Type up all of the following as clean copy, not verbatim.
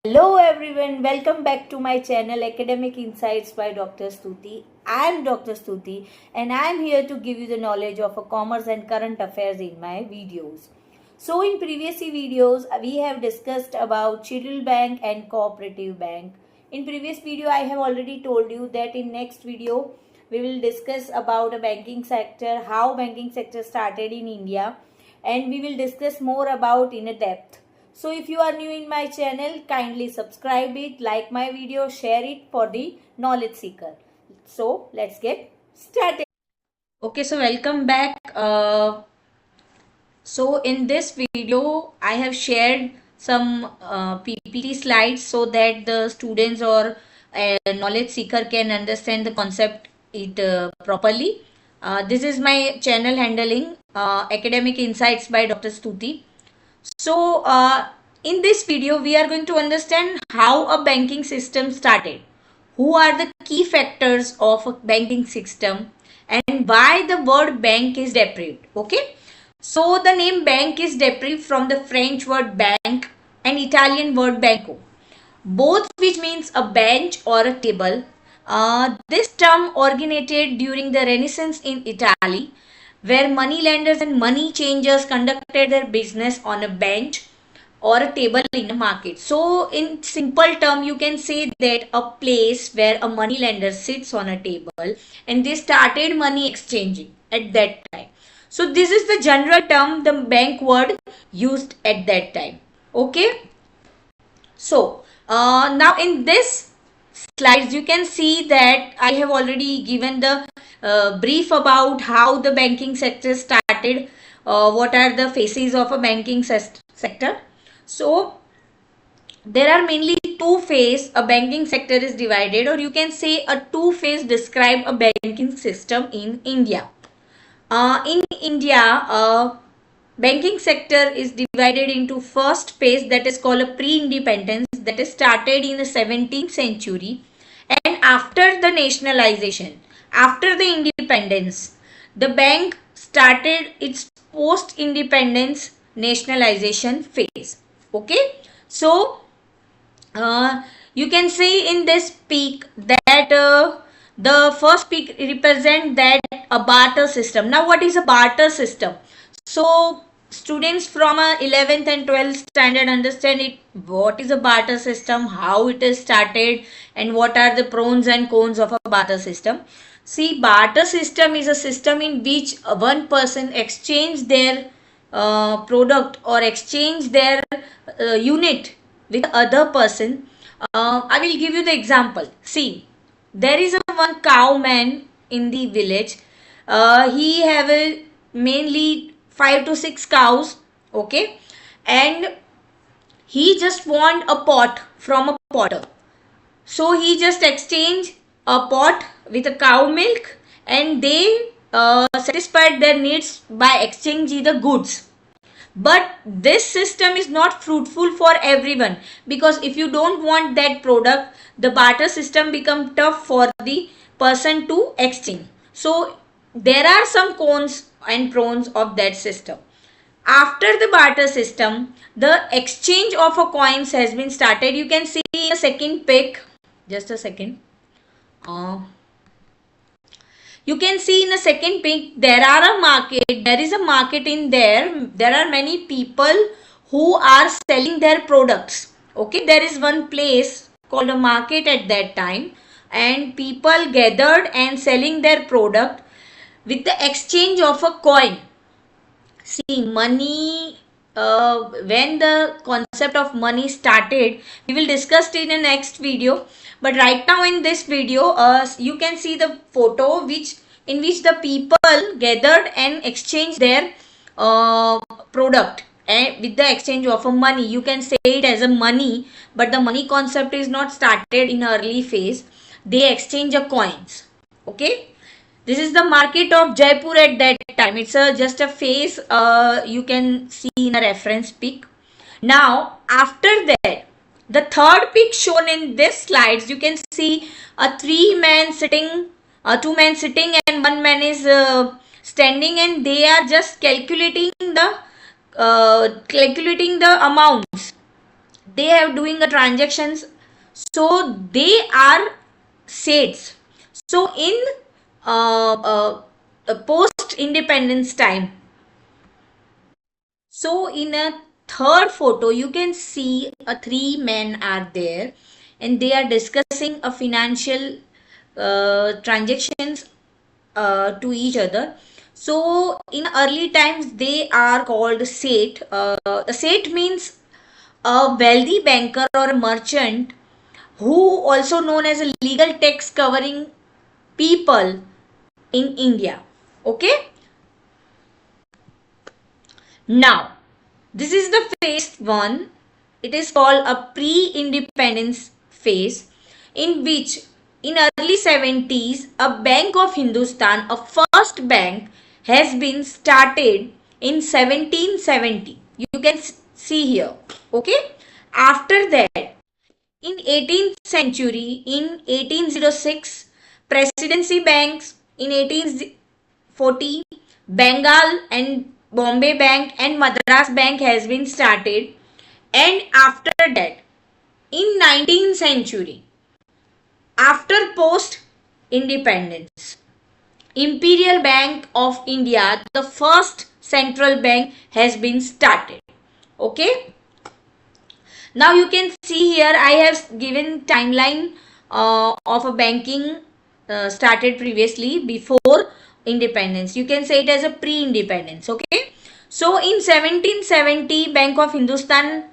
Hello everyone, welcome back to my channel Academic Insights by Dr. Stuti. I am Dr. Stuti and I am here to give you the knowledge of a commerce and current affairs in my videos. So in previous videos we have discussed about Cyril Bank and Cooperative Bank. In previous video I have already told you that in next video we will discuss about a banking sector, how banking sector started in India, and we will discuss more about in a depth. So if you are new in my channel, kindly subscribe it, like my video, share it for the knowledge seeker. So let's get started. Okay, so welcome back. So in this video, I have shared some PPT slides so that the students or knowledge seeker can understand the concept it properly. This is my channel handling Academic Insights by Dr. Stuti. So, in this video, we are going to understand how a banking system started, who are the key factors of a banking system, and why the word bank is deprived. Okay, so the name bank is deprived from the French word bank and Italian word banco, both which means a bench or a table. This term originated during the Renaissance in Italy, where money lenders and money changers conducted their business on a bench or a table in a market. So in simple term, you can say that a place where a money lender sits on a table and they started money exchanging at that time. So this is the general term, the bank word used at that time. Okay. So now in this slides you can see that I have already given the brief about how the banking sector started, what are the phases of a banking sector. So there are mainly two phases a banking sector is divided, or you can say a two phase describe a banking system in India. In India, banking sector is divided into first phase, that is called a pre-independence, that is started in the 17th century, and after the nationalization, after the independence, the bank started its post-independence nationalization phase. Okay, so you can see in this peak that the first peak represent that a barter system. Now what is a barter system? So students from 11th and 12th standard understand it, what is a barter system, how it is started, and what are the pros and cons of a barter system. See, barter system is a system in which one person exchange their product or exchange their unit with other person. I will give you the example. See, there is a one cowman in the village. He have a mainly 5 to 6 cows. Okay, and he just want a pot from a potter. So he just exchange a pot with a cow milk, and they satisfied their needs by exchanging the goods. But this system is not fruitful for everyone, because if you don't want that product, the barter system become tough for the person to exchange. So there are some cons and pros of that system. After the barter system, the exchange of a coins has been started. You can see in a second pic, just a second. You can see in a second pic, there is a market in there are many people who are selling their products. Okay, there is one place called a market at that time, and people gathered and selling their product with the exchange of a coin. See, money, when the concept of money started, we will discuss it in the next video. But right now in this video, you can see the photo in which the people gathered and exchanged their product, and with the exchange of a money. You can say it as a money, but the money concept is not started in early phase. They exchange a coins. Okay. This is the market of Jaipur at that time. It's just a phase you can see in a reference pic. Now, after that, the third pic shown in this slides, you can see a two men sitting and one man is standing, and they are just calculating the amounts. they have doing a transactions, so they are states. So in post independence time, so in a third photo you can see a three men are there and they are discussing a financial transactions to each other. So in early times they are called Seth. A Seth means a wealthy banker or a merchant who also known as a legal text covering people in India. Okay. Now this is the phase 1. It is called a pre-independence phase, in which in early 70s a Bank of Hindustan, a first bank, has been started in 1770. You can see here. Okay. After that, in 18th century, in 1806, Presidency Banks, in 1840, Bengal and Bombay Bank and Madras Bank has been started. And after that, in 19th century, after post independence, Imperial Bank of India, the first central bank, has been started. Okay. Now you can see here I have given timeline of a banking started previously before independence. You can say it as a pre-independence. Okay. So in 1770 Bank of Hindustan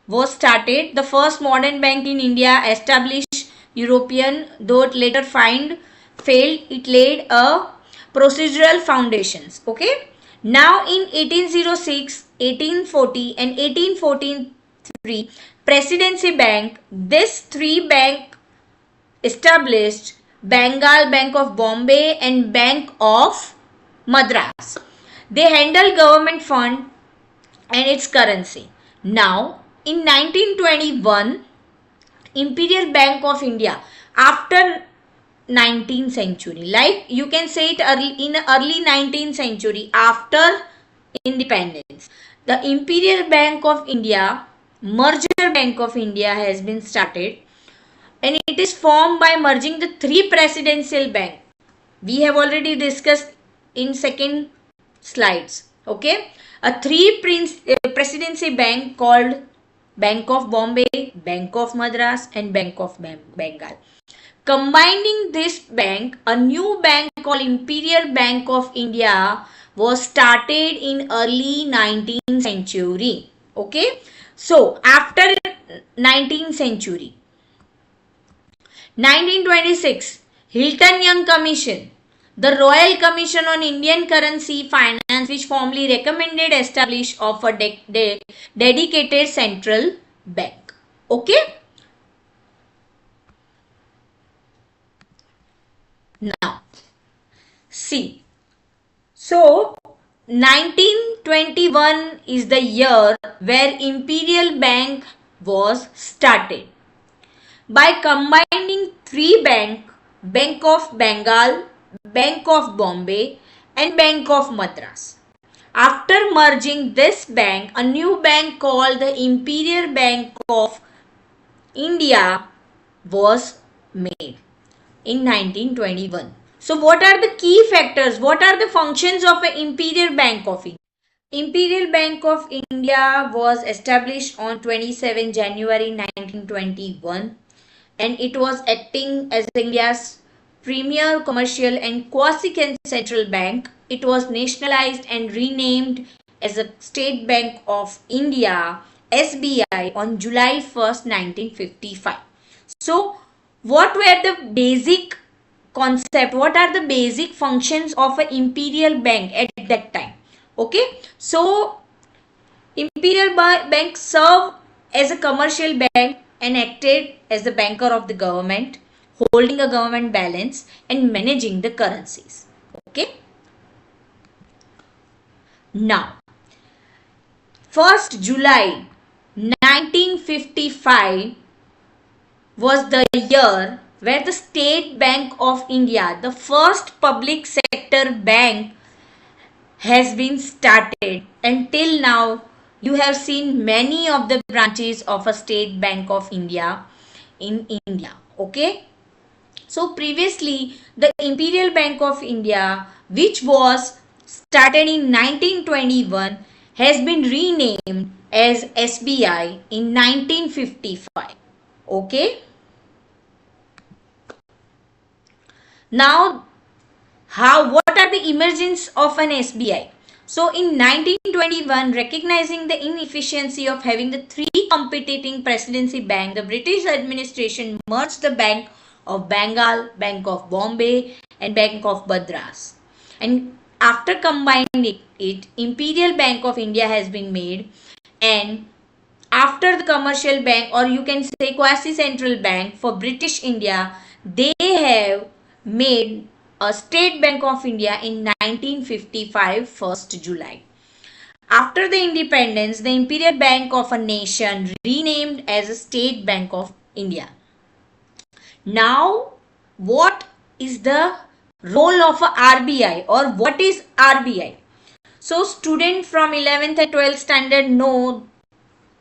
was started. The first modern bank in India, established European, though it later failed. It laid a procedural foundations. Okay. Now in 1806, 1840 and 1843, Presidency Bank, this three bank established Bengal, Bank of Bombay and Bank of Madras. They handle government fund and its currency. Now in 1921, Imperial Bank of India, after 19th century, like you can say it early 19th century, after independence, the Imperial Bank of India, merger Bank of India, has been started, and it is formed by merging the three presidential bank. We have already discussed in second slides. Okay, a presidency bank called Bank of Bombay, Bank of Madras and Bank of Bengal. Combining this bank, a new bank called Imperial Bank of India was started in early 19th century. Okay, so after 19th century, 1926, Hilton Young Commission, the Royal Commission on Indian Currency Finance, which formally recommended establish of a dedicated central bank. Okay. Now, see. So, 1921 is the year where Imperial Bank was started. By combining three banks, Bank of Bengal, Bank of Bombay and Bank of Madras. After merging this bank, a new bank called the Imperial Bank of India was made in 1921. So what are the key factors? What are the functions of an Imperial Bank of India? Imperial Bank of India was established on 27 January 1921 and it was acting as India's premier commercial and quasi-central bank. It was nationalized and renamed as a State Bank of India (SBI) on July 1st, 1955. So, what were the basic concept? What are the basic functions of an imperial bank at that time? Okay, so Imperial Bank served as a commercial bank and acted as the banker of the government, holding a government balance and managing the currencies. Okay. Now, 1st July 1955 was the year where the State Bank of India, the first public sector bank, has been started, and till now you have seen many of the branches of a State Bank of India in India. Okay. So previously the Imperial Bank of India, which was started in 1921, has been renamed as SBI in 1955. Okay. Now, what are the emergence of an SBI? So in 1921, recognizing the inefficiency of having the three competing presidency bank, the British administration merged the Bank of Bengal, Bank of Bombay and Bank of Madras. And after combining it, Imperial Bank of India has been made, and after the commercial bank, or you can say quasi central bank for British India, they have made a State Bank of India in 1955 1st July. After the independence, the Imperial Bank of a nation renamed as a State Bank of India. Now, what is the role of a RBI, or what is RBI? So student from 11th and 12th standard know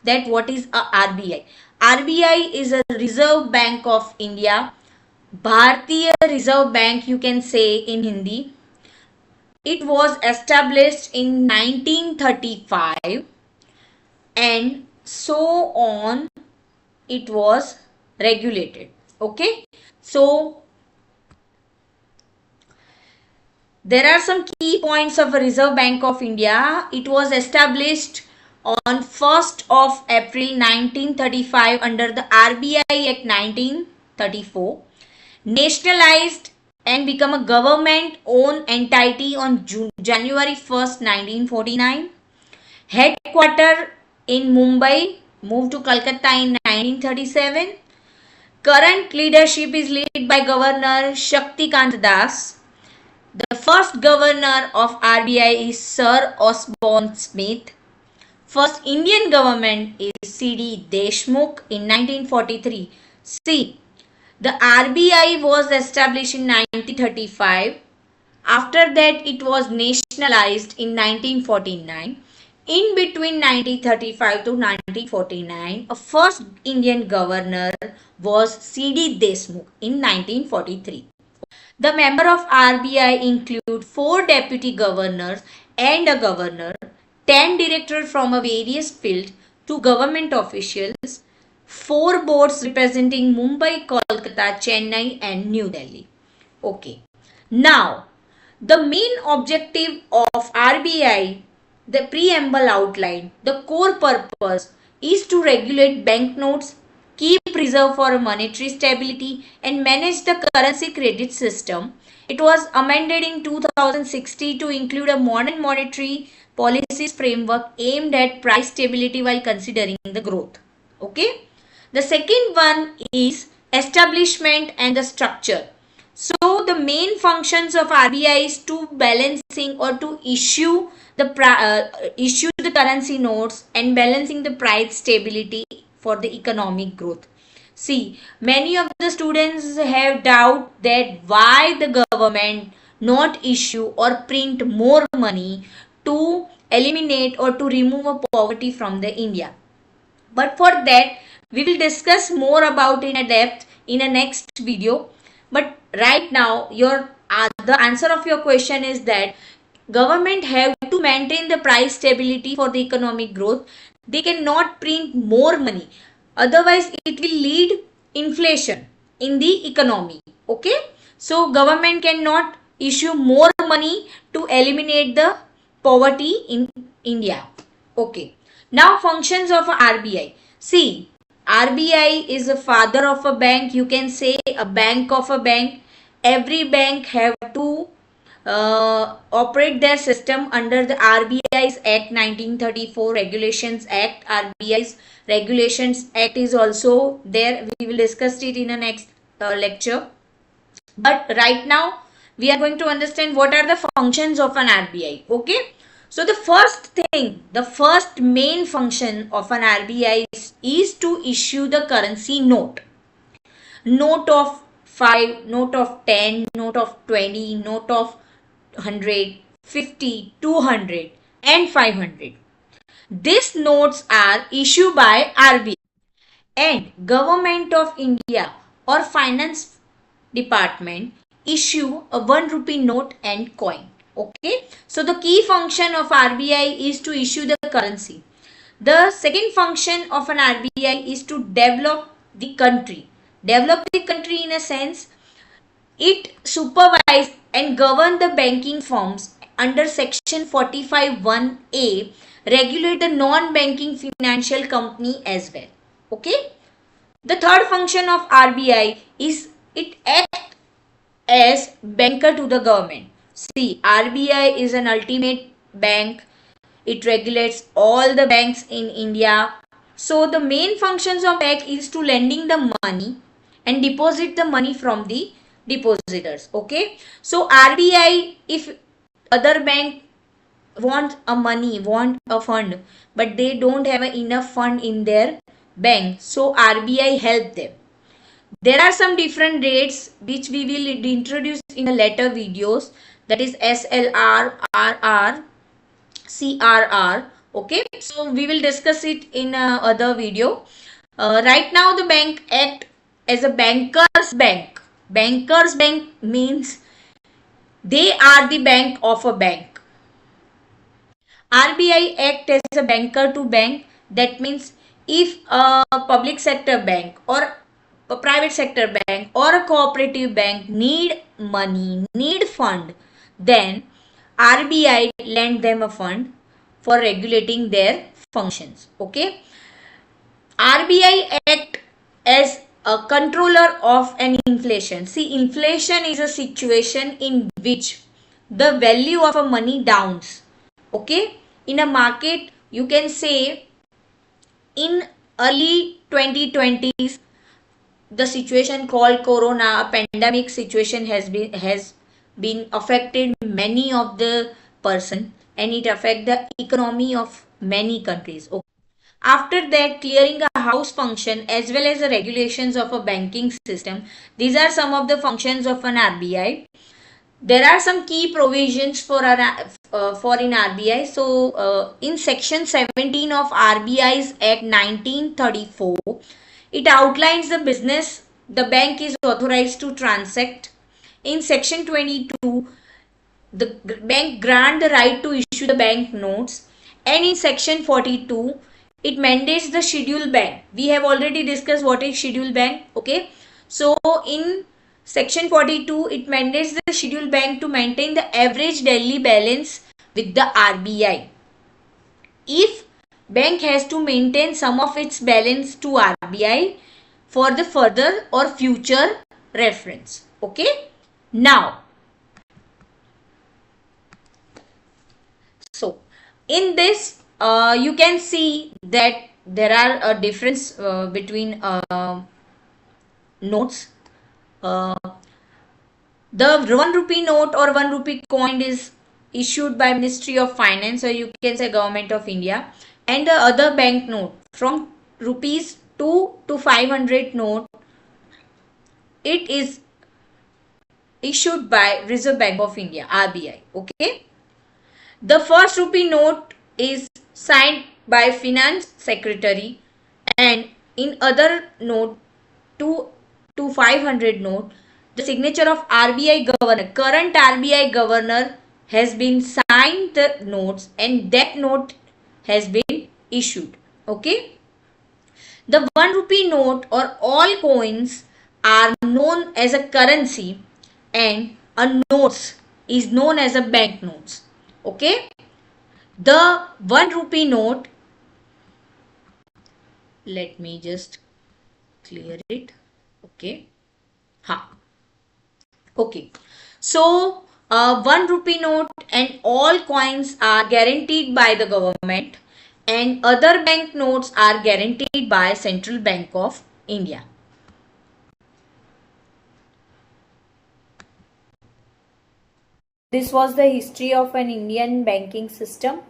that what is a RBI. RBI is a Reserve Bank of India. Bharatiya Reserve Bank, you can say in Hindi. It was established in 1935 and so on it was regulated. Okay. So there are some key points of a Reserve Bank of India. It was established on 1st of April 1935 under the RBI Act 1934, nationalized and become a government-owned entity on January 1st, 1949. Headquarter in Mumbai, moved to Calcutta in 1937. Current leadership is led by Governor Shaktikant Das. The first governor of RBI is Sir Osborne Smith. First Indian government is C.D. Deshmukh in 1943. See, the RBI was established in 1935. After that, it was nationalized in 1949. In between 1935 to 1949, a first Indian governor was C.D. Deshmukh in 1943. The member of RBI include 4 deputy governors and a governor, 10 directors from a various field, 2 government officials, 4 boards representing Mumbai, Kolkata, Chennai and New Delhi. Okay. Now, the main objective of RBI, the preamble outline, the core purpose is to regulate banknotes, keep reserve for monetary stability and manage the currency credit system. It was amended in 2016 to include a modern monetary policies framework aimed at price stability while considering the growth. Okay. The second one is establishment and the structure. So the main functions of RBI is to balancing or to issue the currency notes and balancing the price stability for the economic growth. See, many of the students have doubt that why the government not issue or print more money to eliminate or to remove a poverty from the India. But for that, we will discuss more about in a depth in a next video. But right now, the answer of your question is that government have to maintain the price stability for the economic growth. They cannot print more money. Otherwise, it will lead inflation in the economy. Okay. So, government cannot issue more money to eliminate the poverty in India. Okay. Now, functions of RBI. See, RBI is a father of a bank. You can say a bank of a bank. Every bank have to operate their system under the RBI's Act 1934 Regulations Act. RBI's Regulations Act is also there. We will discuss it in the next lecture. But right now, we are going to understand what are the functions of an RBI. Okay. So the first thing, the first main function of an RBI is to issue the currency note. Note of 5, note of 10, note of 20, note of 100, 50, 200 and 500. These notes are issued by RBI and Government of India or Finance Department issue a 1 rupee note and coin. Okay, so the key function of RBI is to issue the currency. The second function of an RBI is to develop the country. Develop the country in a sense, it supervise and govern the banking firms under section 45(1)(a), regulate the non-banking financial company as well. Okay. The third function of RBI is it acts as banker to the government. See, RBI is an ultimate bank. It regulates all the banks in India. So the main functions of bank is to lending the money and deposit the money from the depositors. Okay. So RBI, if other bank want a fund, but they don't have enough fund in their bank, so RBI help them. There are some different rates which we will introduce in the later videos, that is SLR, RR, CRR. Okay, so we will discuss it in other video. Right now the bank act as a banker's bank. Banker's bank means they are the bank of a bank. RBI act as a banker to bank. That means if a public sector bank or a private sector bank or a cooperative bank need money, need fund, then RBI lend them a fund for regulating their functions. Okay. RBI act as a controller of an inflation. See, inflation is a situation in which the value of a money downs. Okay. In a market, you can say in early 2020s, the situation called corona, a pandemic situation has been affected many of the person, and it affect the economy of many countries. Okay. After that, clearing a house function as well as the regulations of a banking system. These are some of the functions of an RBI. There are some key provisions for in RBI. So in section 17 of RBI's Act 1934, it outlines the business the bank is authorized to transact. In section 22, the bank grant the right to issue the bank notes, and in section 42 it mandates the schedule bank. We have already discussed what is schedule bank. Okay, so in section 42 it mandates the schedule bank to maintain the average daily balance with the RBI. If bank has to maintain some of its balance to RBI for the further or future reference. Okay, now so in this you can see that there are a difference between notes. The 1 rupee note or 1 rupee coin is issued by Ministry of Finance, or you can say Government of India, and the other bank note from rupees 2 to 500 note, it is issued by Reserve Bank of India, RBI. Okay. The first rupee note is signed by Finance Secretary, and in other note 2 to 500 note, the signature of RBI governor, current RBI governor has been signed the notes, and that note has been issued. Okay. The 1 rupee note or all coins are known as a currency, and a notes is known as a bank notes. Okay. The 1 rupee note, let me just clear it. Okay. Okay. So 1 rupee note and all coins are guaranteed by the government, and other bank notes are guaranteed by Central Bank of India. This was the history of an Indian banking system.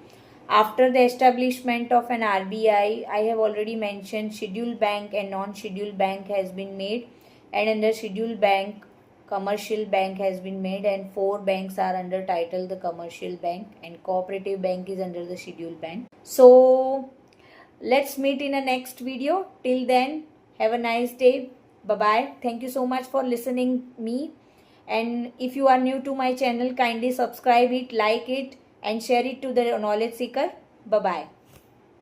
After the establishment of an RBI, I have already mentioned scheduled bank and non-scheduled bank has been made, and under scheduled bank commercial bank has been made, and 4 banks are under title the commercial bank, and cooperative bank is under the scheduled bank. So let's meet in a next video. Till then, have a nice day. Bye bye. Thank you so much for listening me. And if you are new to my channel, kindly subscribe it, like it, and share it to the knowledge seeker. Bye bye.